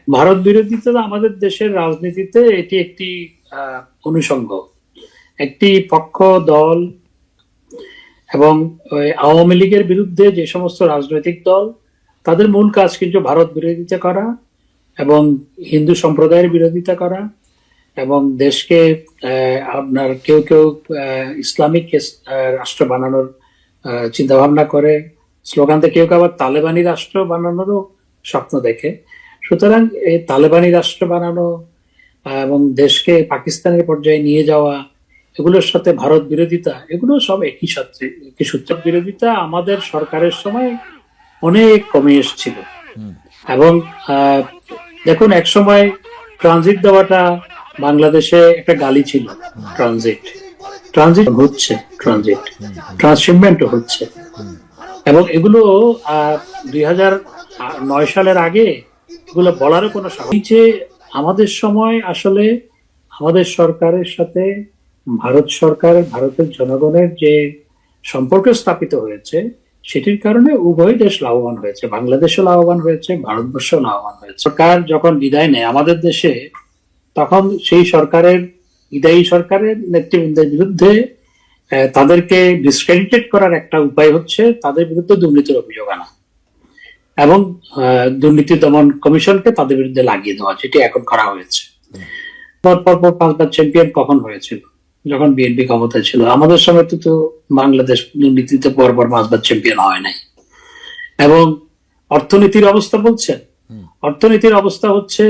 ভারত বিরোধিতা আমাদের দেশের রাজনীতিতে এটি একটি অনুষঙ্গ, একটি পক্ষ দল এবং আওয়ামী লীগের বিরুদ্ধে যে সমস্ত রাজনৈতিক দল তাদের মূল কাজ কিন্তু ভারত বিরোধিতা করা এবং হিন্দু সম্প্রদায়ের বিরোধিতা করা এবং দেশকে আপনার কেউ কেউ ইসলামিক রাষ্ট্র বানানোর চিন্তা ভাবনা করে, স্লোগান থেকে কেউ কেউ আবার তালেবানি রাষ্ট্র বানানোরও স্বপ্ন দেখে। সুতরাং এই তালেবানি রাষ্ট্র বানানো এবং দেশকে পাকিস্তানের পর্যায়ে নিয়ে যাওয়া, এগুলোর সাথে ভারত বিরোধিতা, এগুলো সব একই সূত্র। বিরোধিতা আমাদের সরকারের সময় অনেক কমে এসেছিল এবং দেখুন, এক সময় ট্রানজিট দেওয়াটা বাংলাদেশে একটা গালি ছিল। ট্রানজিট হচ্ছে, ট্রান্সশিপমেন্টও হচ্ছে এবং এগুলো 2009 সালের আগে এগুলো বলারও কোনো স্বাভাবিক যে আমাদের সময় আসলে আমাদের সরকারের সাথে ভারতের জনগণের যে সম্পর্ক স্থাপিত হয়েছে সেটির কারণে উভয় দেশ লাভবান হয়েছে, বাংলাদেশও লাভবান হয়েছে, ভারতবর্ষও লাভবান হয়েছে। সরকার যখন বিদায় নেয় আমাদের দেশে, তখন সেই বিদায়ী সরকারের নেতৃবৃন্দের বিরুদ্ধে তাদেরকে ডিসক্রেডিটেড করার একটা উপায় হচ্ছে তাদের বিরুদ্ধে দুর্নীতির অভিযোগ আনা এবং দুর্নীতি দমন কমিশনকে তাদের বিরুদ্ধে লাগিয়ে দেওয়া, যেটি এখন করা হয়েছে। পরপর 5বার চ্যাম্পিয়ন কখন হয়েছিল? যখন বিএনপি ক্ষমতায় ছিল। আমাদের সময় তো বাংলাদেশ দুর্নীতিতে পরপর 5বার চ্যাম্পিয়ন হয় নাই। এবং অর্থনীতির অবস্থা বলছেন, অর্থনীতির অবস্থা হচ্ছে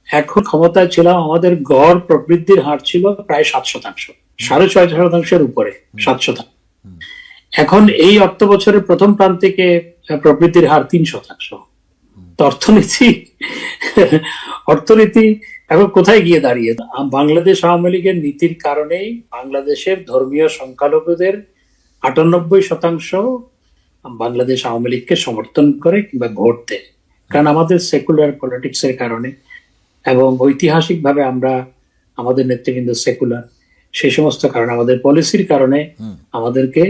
এখন ক্ষমতায় ছিলাম, আমাদের গড় প্রবৃদ্ধির হার ছিল প্রায় 7%, 6.5%-এর উপরে 7%। এখন এই অর্থ বছরের প্রথম প্রান্তিকে প্রবৃদ্ধির হার 3%। অর্থনীতি এখন কোথায় গিয়ে দাঁড়িয়ে? বাংলাদেশ আওয়ামী লীগের নীতির কারণেই বাংলাদেশের ধর্মীয় সংখ্যালঘুদের 98% বাংলাদেশ আওয়ামী লীগকে সমর্থন করে কিংবা ভোট দেয়, কারণ আমাদের সেকুলার পলিটিক্স এর কারণে এবং ঐতিহাসিকভাবে আমরা আমাদের নেতৃবৃন্দ সেকুলার, সেই সমস্ত কারণে আমাদের পলিসির কারণে আমাদেরকে,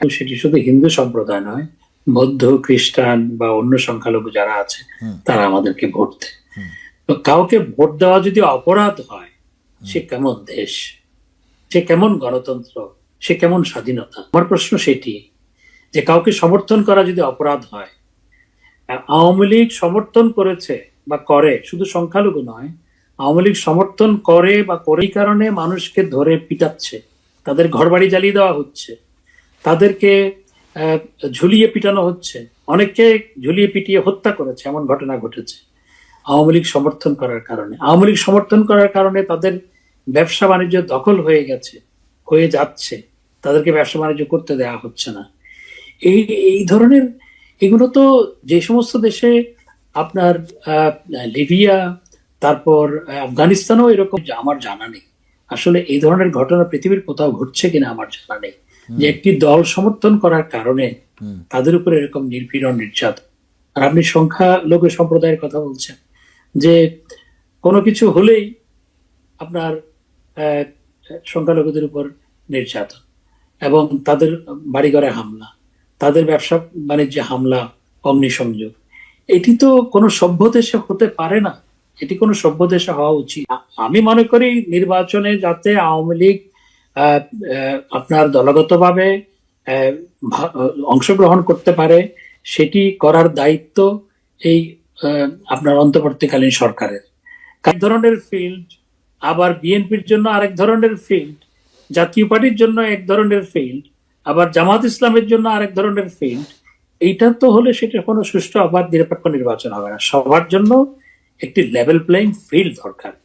সেটি শুধু হিন্দু সম্প্রদায় নয়, বৌদ্ধ, খ্রিস্টান বা অন্য সংখ্যালঘু যারা আছে তারা আমাদেরকে ভোট দেয়। তো কাউকে ভোট দেওয়া যদি অপরাধ হয়, সে কেমন দেশ, সে কেমন গণতন্ত্র, সে কেমন স্বাধীনতা? আমার প্রশ্ন সেটি যে কাউকে সমর্থন করা যদি অপরাধ হয়, আওয়ামী লীগ সমর্থন করেছে বা করে, শুধু সংখ্যালঘু নয়, আওয়ামী লীগ সমর্থন করে বা করে কারণে মানুষকে ধরে পিটাচ্ছে, তাদের ঘরবাড়ি জ্বালিয়ে দেওয়া হচ্ছে, তাদেরকে ঝুলিয়ে পিটানো হচ্ছে, অনেককে ঝুলিয়ে পিটিয়ে হত্যা করেছে, এমন ঘটনা ঘটেছে আওয়ামী লীগ সমর্থন করার কারণে। আওয়ামী লীগ সমর্থন করার কারণে তাদের ব্যবসা বাণিজ্য দখল হয়ে যাচ্ছে, তাদেরকে ব্যবসা বাণিজ্য করতে দেওয়া হচ্ছে না। এই ধরনের এগুলো তো যে সমস্ত দেশে আপনার লিবিয়া, তারপর আফগানিস্তানও এরকম, আমার জানা নেই আসলে এই ধরনের ঘটনা পৃথিবীর কোথাও ঘটছে কিনা আমার জানা নেই, যে একটি দল সমর্থন করার কারণে তাদের উপরে এরকম নির্পীড়ন, নির্যাতন। আর আপনি সংখ্যালঘু সম্প্রদায়ের কথা বলছেন, যে কোনো কিছু হলেই আপনার সংখ্যালঘুদের উপর নির্যাতন এবং তাদের বাড়িঘরে হামলা, তাদের ব্যবসা বাণিজ্যে হামলা, অগ্নিসংযোগ। এটি তো কোনো সভ্য দেশে হতে পারে না, এটি কোনো সভ্য দেশে হওয়া উচিত। আমি মনে করি নির্বাচনে যাতে আওয়ামী লীগ আপনার দলগতভাবে অংশগ্রহণ করতে পারে, সেটি করার দায়িত্ব এই আপনার অন্তর্বর্তীকালীন সরকারের। এক ধরনের ফিল্ড, আবার বিএনপির জন্য আরেক ধরনের ফিল্ড, জাতীয় পার্টির জন্য এক ধরনের ফিল্ড, আবার জামাত ইসলামের জন্য আরেক ধরনের ফিল্ড। এইটা তো হলে সেটা কোনো সুষ্ঠু আবার নিরপেক্ষ নির্বাচন হবে না। সবার জন্য একটি লেভেল প্লেইং ফিল্ড দরকার।